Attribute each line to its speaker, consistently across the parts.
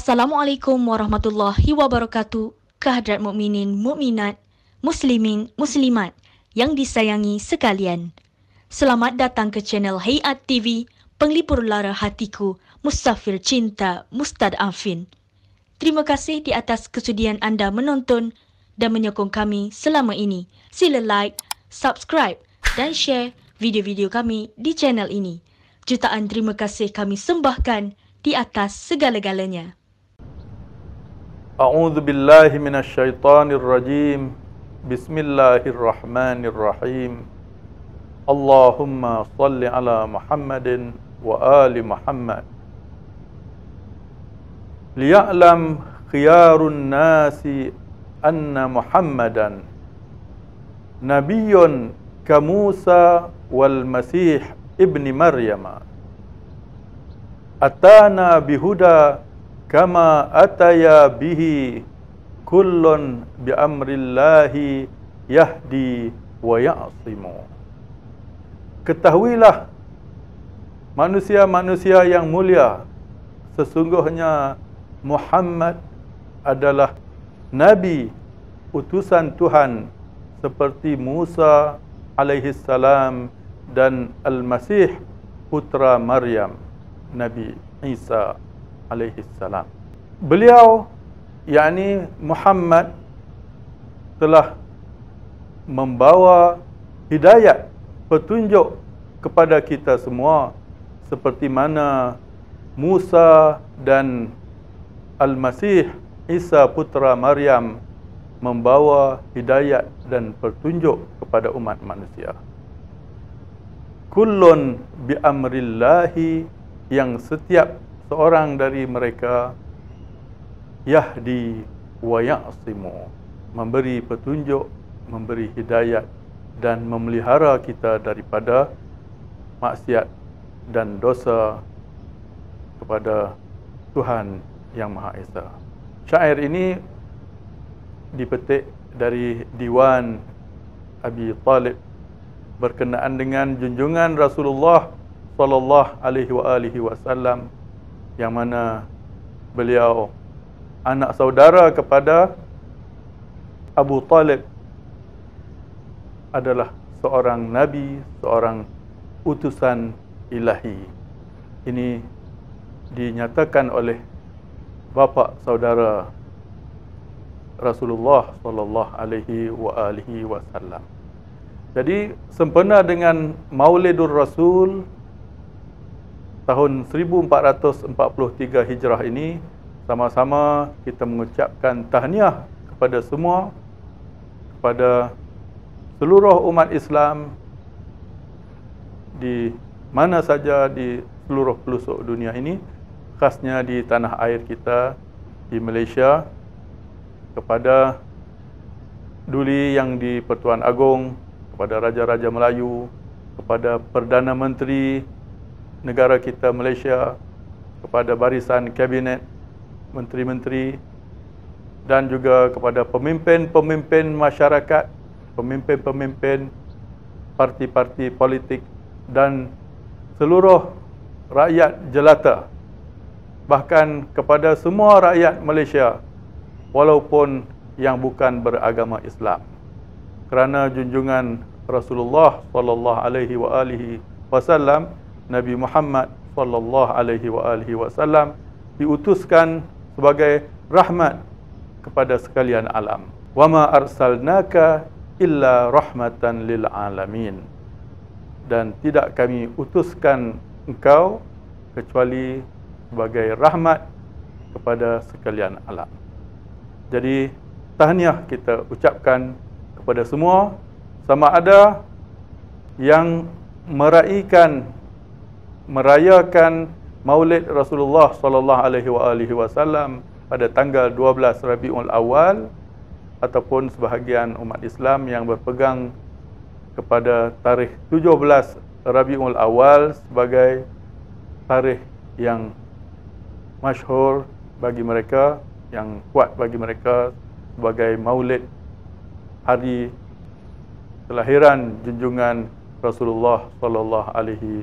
Speaker 1: Assalamualaikum warahmatullahi wabarakatuh. Kehadrat mukminin, mukminat, muslimin, muslimat yang disayangi sekalian. Selamat datang ke channel Hayat TV, penglipur lara hatiku, Mustafir Cinta Mustadafin. Terima kasih di atas kesudian anda menonton dan menyokong kami selama ini. Sila like, subscribe dan share video-video kami di channel ini. Jutaan terima kasih kami sembahkan di atas segala-galanya.
Speaker 2: A'udzu billahi minasyaitonir rajim. Bismillahirrahmanirrahim. Allahumma shalli ala Muhammadin wa ali Muhammad. Liya'lam khiyarun nasi anna Muhammadan nabiyyun ka Musa wal Masih ibni Maryam. Atana bihuda kama ataya bihi kullun bi amrillahi yahdi wa ya'simu. Ketahuilah manusia-manusia yang mulia, sesungguhnya Muhammad adalah nabi utusan Tuhan seperti Musa alaihi salam dan Al-Masih putra Maryam, Nabi Isa alaihi salam. Beliau, yakni Muhammad, telah membawa hidayat, petunjuk kepada kita semua, seperti mana Musa dan Al-Masih Isa putra Maryam membawa hidayat dan petunjuk kepada umat manusia. Kullun bi amrillahi, yang setiap seorang dari mereka yahdi wa ya'simu, memberi petunjuk, memberi hidayat dan memelihara kita daripada maksiat dan dosa kepada Tuhan Yang Maha Esa. Syair ini dipetik dari Diwan Abi Talib berkenaan dengan junjungan Rasulullah sallallahu alaihi wasallam, yang mana beliau anak saudara kepada Abu Talib, adalah seorang nabi, seorang utusan ilahi. Ini dinyatakan oleh bapa saudara Rasulullah sallallahu alaihi wasallam. Jadi sempena dengan Maulidur Rasul tahun 1443 Hijrah ini, sama-sama kita mengucapkan tahniah kepada semua, kepada seluruh umat Islam di mana saja di seluruh pelosok dunia ini, khasnya di tanah air kita di Malaysia, kepada Duli yang di Pertuan Agong, kepada Raja-Raja Melayu, kepada Perdana Menteri negara kita Malaysia, kepada barisan kabinet, menteri-menteri, dan juga kepada pemimpin-pemimpin masyarakat, pemimpin-pemimpin parti-parti politik dan seluruh rakyat jelata, bahkan kepada semua rakyat Malaysia walaupun yang bukan beragama Islam, kerana junjungan Rasulullah sallallahu alaihi wasallam, Nabi Muhammad sallallahu alaihi wasallam diutuskan sebagai rahmat kepada sekalian alam. Wa ma arsalnaka illa rahmatan lil alamin. Dan tidak kami utuskan engkau kecuali sebagai rahmat kepada sekalian alam. Jadi tahniah kita ucapkan kepada semua, sama ada yang merayakan Maulid Rasulullah sallallahu alaihi wasallam pada tanggal 12 Rabiul Awal, ataupun sebahagian umat Islam yang berpegang kepada tarikh 17 Rabiul Awal sebagai tarikh yang masyhur bagi mereka, yang kuat bagi mereka sebagai Maulid, hari kelahiran junjungan Rasulullah sallallahu alaihi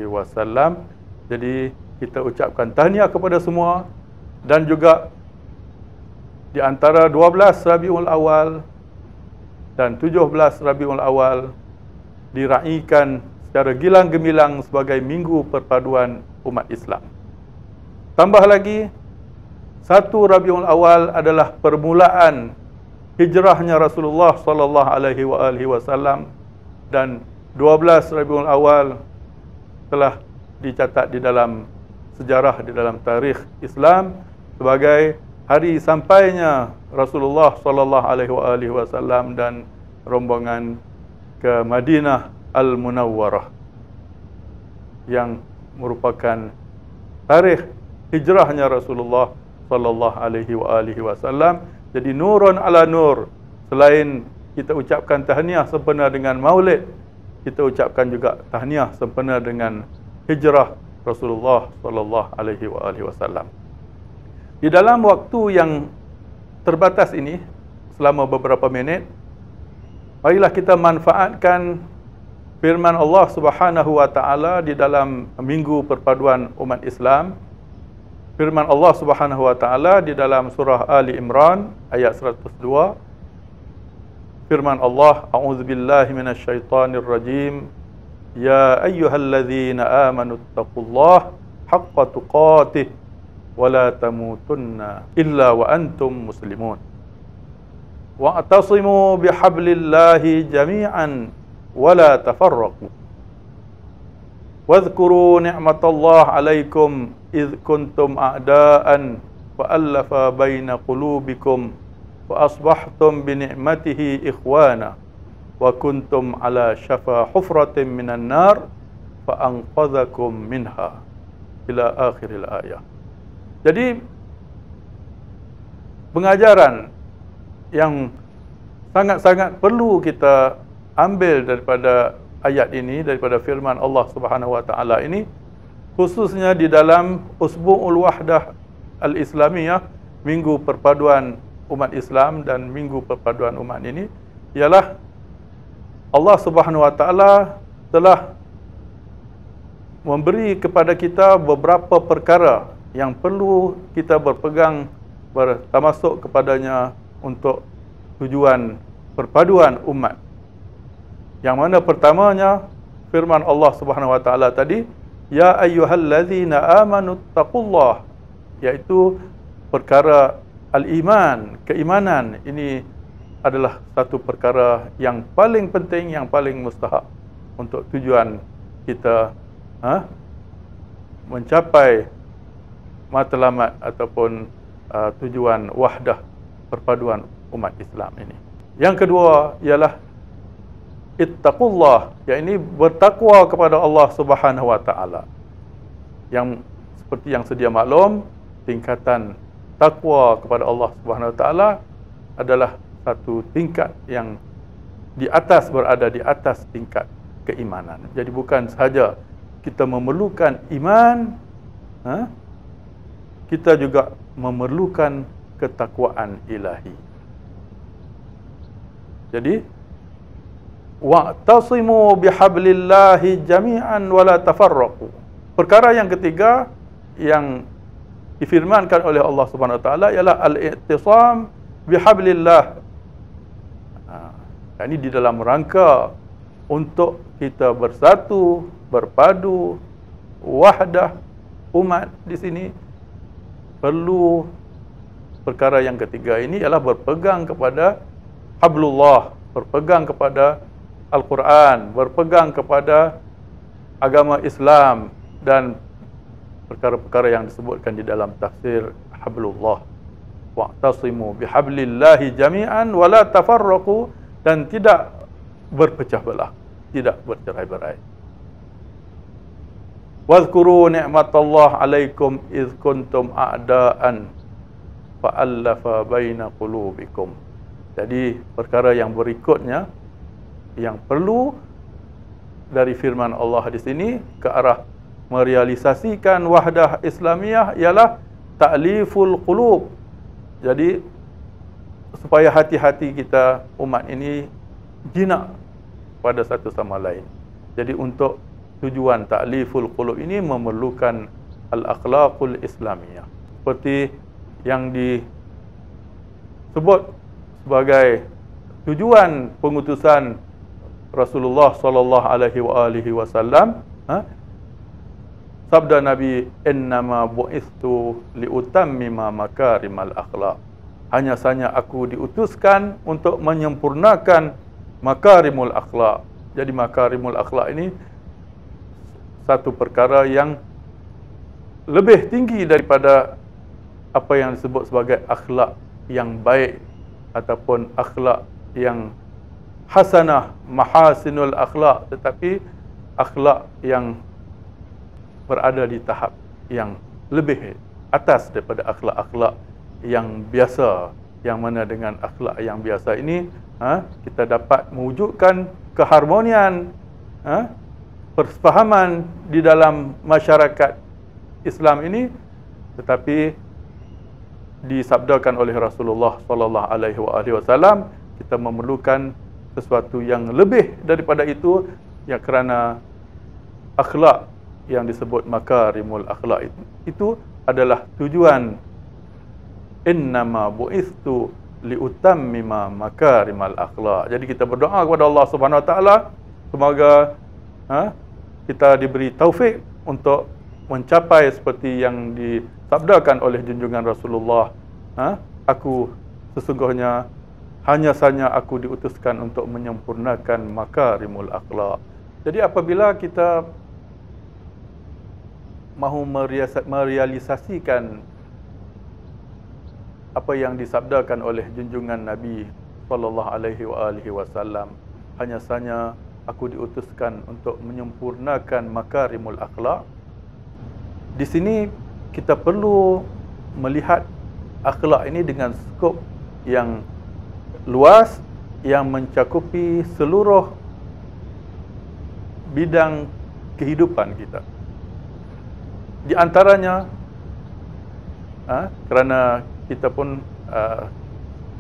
Speaker 2: wasallam. Jadi kita ucapkan tahniah kepada semua, Dan juga di antara 12 Rabiul Awal dan 17 Rabiul Awal diraikan secara gilang gemilang sebagai minggu perpaduan umat Islam. Tambah lagi, 1 Rabiul Awal adalah permulaan hijrahnya Rasulullah sallallahu alaihi wasallam, dan 12 Rabiul Awal telah dicatat di dalam sejarah, di dalam tarikh Islam sebagai hari sampainya Rasulullah sallallahu alaihi wasallam dan rombongan ke Madinah Al-Munawwarah, yang merupakan tarikh hijrahnya Rasulullah sallallahu alaihi wasallam. Jadi nurun ala nur. Selain kita ucapkan tahniah sempena dengan Maulid, kita ucapkan juga tahniah sempena dengan hijrah Rasulullah sallallahu alaihi wasallam. Di dalam waktu yang terbatas ini, selama beberapa minit, marilah kita manfaatkan firman Allah Subhanahu wa taala di dalam minggu perpaduan umat Islam. Firman Allah Subhanahu wa taala di dalam surah Ali Imran ayat 102. Firman Allah, a'udzubillahi minasyaitonir rajim. Ya ayyuhalladzina amanu taqullaha haqqa tuqatih wa la tamutunna illa wa antum muslimun. Wa'tasimu bihablillahi jami'an wa la tafarraqu. Wadhkuru ni'matallahi 'alaikum idh kuntum a'da'an fa'alafa baina qulubikum wa asbahtum bi ni'matihi ikhwana wa kuntum ala syafa hufratin minan nar fa anqadhakum minha ila akhiril ayah. Jadi pengajaran yang sangat-sangat perlu kita ambil daripada ayat ini, daripada firman Allah Subhanahu wa taala ini, khususnya di dalam Usbu'ul Wahdah Al-Islamiyah, minggu perpaduan umat Islam dan minggu perpaduan umat ini, ialah Allah Subhanahu wa taala telah memberi kepada kita beberapa perkara yang perlu kita berpegang, termasuk kepadanya untuk tujuan perpaduan umat. Yang mana pertamanya firman Allah Subhanahu wa taala tadi, ya ayyuhalladzina amanu taqullah, iaitu perkara al-iman, keimanan. Ini adalah satu perkara yang paling penting, yang paling mustahak untuk tujuan kita mencapai matlamat ataupun tujuan wahdah perpaduan umat Islam ini. Yang kedua ialah ittaqullah, iaitu bertakwa kepada Allah Subhanahu wa taala. Yang seperti yang sedia maklum, tingkatan takwa kepada Allah Subhanahu wa taala adalah satu tingkat yang di atas, berada di atas tingkat keimanan. Jadi bukan sahaja kita memerlukan iman, kita juga memerlukan ketakwaan ilahi. Jadi wa'tasimu bihablillahi jami'an wa la tafarraqu. Perkara yang ketiga yang difirmankan oleh Allah Subhanahu wa taala ialah al-i'tisam bihablillah. Ini di dalam rangka untuk kita bersatu, berpadu, wahdah umat. Di sini perlu perkara yang ketiga ini ialah berpegang kepada hablullah, berpegang kepada Al-Quran, berpegang kepada agama Islam dan perkara-perkara yang disebutkan di dalam tafsir hablullah. Wa'tasimu bihablillahi jami'an wa la tafarraqu, dan tidak berpecah belah, tidak bercerai-berai. Wadhkuru ni'matallahi 'alaikum idh kuntum a'da'an fa'alafa baina qulubikum. Jadi perkara yang berikutnya yang perlu dari firman Allah di sini ke arah merealisasikan wahdah Islamiyah ialah ta'liful qulub. Jadi supaya hati-hati kita umat ini jinak pada satu sama lain. Jadi untuk tujuan ta'liful qulub ini memerlukan al-akhlaqul islamiyah. Seperti yang disebut sebagai tujuan pengutusan Rasulullah sallallahu alaihi wasallam, sabda Nabi, innama bu'istu liutammima makarimal akhlaq. Hanya saja aku diutuskan untuk menyempurnakan makarimul akhlaq. Jadi makarimul akhlaq ini satu perkara yang lebih tinggi daripada apa yang disebut sebagai akhlak yang baik ataupun akhlak yang hasanah, mahasinul akhlak, tetapi akhlak yang berada di tahap yang lebih atas daripada akhlak-akhlak yang biasa, yang mana dengan akhlak yang biasa ini kita dapat mewujudkan keharmonian, persefahaman di dalam masyarakat Islam ini, tetapi disabdakan oleh Rasulullah sallallahu alaihi wasallam, kita memerlukan sesuatu yang lebih daripada itu, ya, kerana akhlak yang disebut makarimul akhlak itu adalah tujuan innama bu'istu liutammima makarimal akhlak. Jadi kita berdoa kepada Allah Subhanahu wa taala, semoga kita diberi taufik untuk mencapai seperti yang disabdakan oleh junjungan Rasulullah, aku sesungguhnya hanya saja aku diutuskan untuk menyempurnakan makarimul akhlak. Jadi apabila kita mahu merealisasikan apa yang disabdakan oleh junjungan Nabi sallallahu alaihi wasallam, hanya saja aku diutuskan untuk menyempurnakan makarimul akhlak. Di sini kita perlu melihat akhlak ini dengan skop yang luas, yang mencakupi seluruh bidang kehidupan kita. Di antaranya, kerana kita pun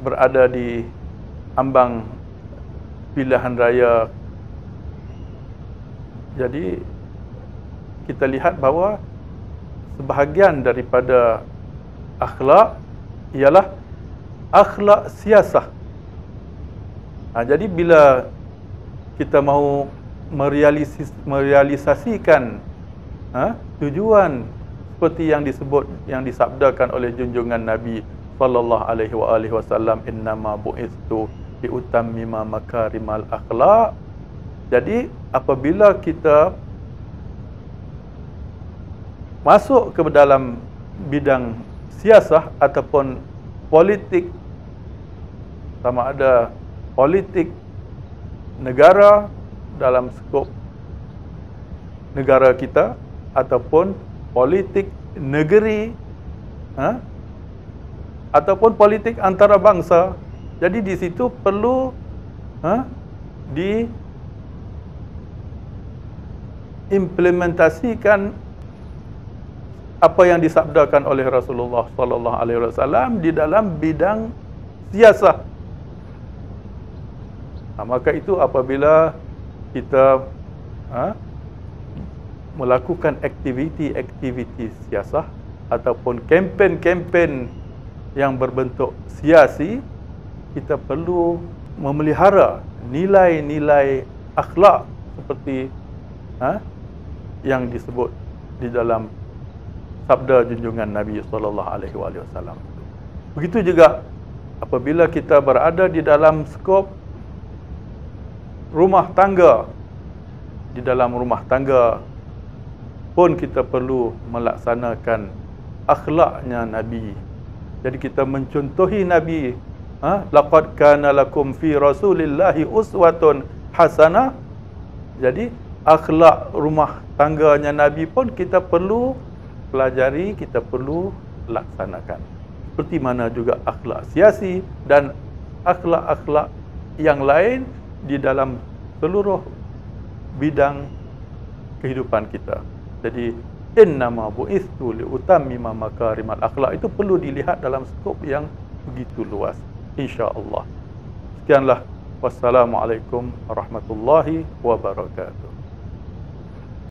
Speaker 2: berada di ambang pilihan raya, jadi kita lihat bahawa sebahagian daripada akhlak ialah akhlak siasah. Jadi bila kita mahu merealisasikan tujuan seperti yang disebut, yang disabdakan oleh junjungan Nabi sallallahu alaihi wasallam, innama bu'istu liutammima makarimal akhlaq. Jadi apabila kita masuk ke dalam bidang siasah ataupun politik, sama ada politik negara dalam skop negara kita ataupun politik negeri, ataupun politik antarabangsa. Jadi di situ perlu diimplementasikan apa yang disabdakan oleh Rasulullah sallallahu alaihi wasallam di dalam bidang siasah. Maka itu apabila kita melakukan aktiviti-aktiviti siasah ataupun kempen-kempen yang berbentuk siasi, kita perlu memelihara nilai-nilai akhlak seperti yang disebut di dalam sabda junjungan Nabi sallallahu alaihi wasallam. Begitu juga apabila kita berada di dalam skop rumah tangga, di dalam rumah tangga pun kita perlu melaksanakan akhlaknya Nabi. Jadi kita mencontohi Nabi, laqad kana lakum fi rasulillahi uswatun hasanah. Jadi akhlak rumah tangganya Nabi pun kita perlu pelajari, kita perlu laksanakan. Seperti mana juga akhlak siasi dan akhlak-akhlak yang lain di dalam seluruh bidang kehidupan kita. Jadi innama bu'istu liutammima makarimal akhlak itu perlu dilihat dalam skop yang begitu luas, insya-Allah. Sekianlah, wassalamualaikum warahmatullahi wabarakatuh.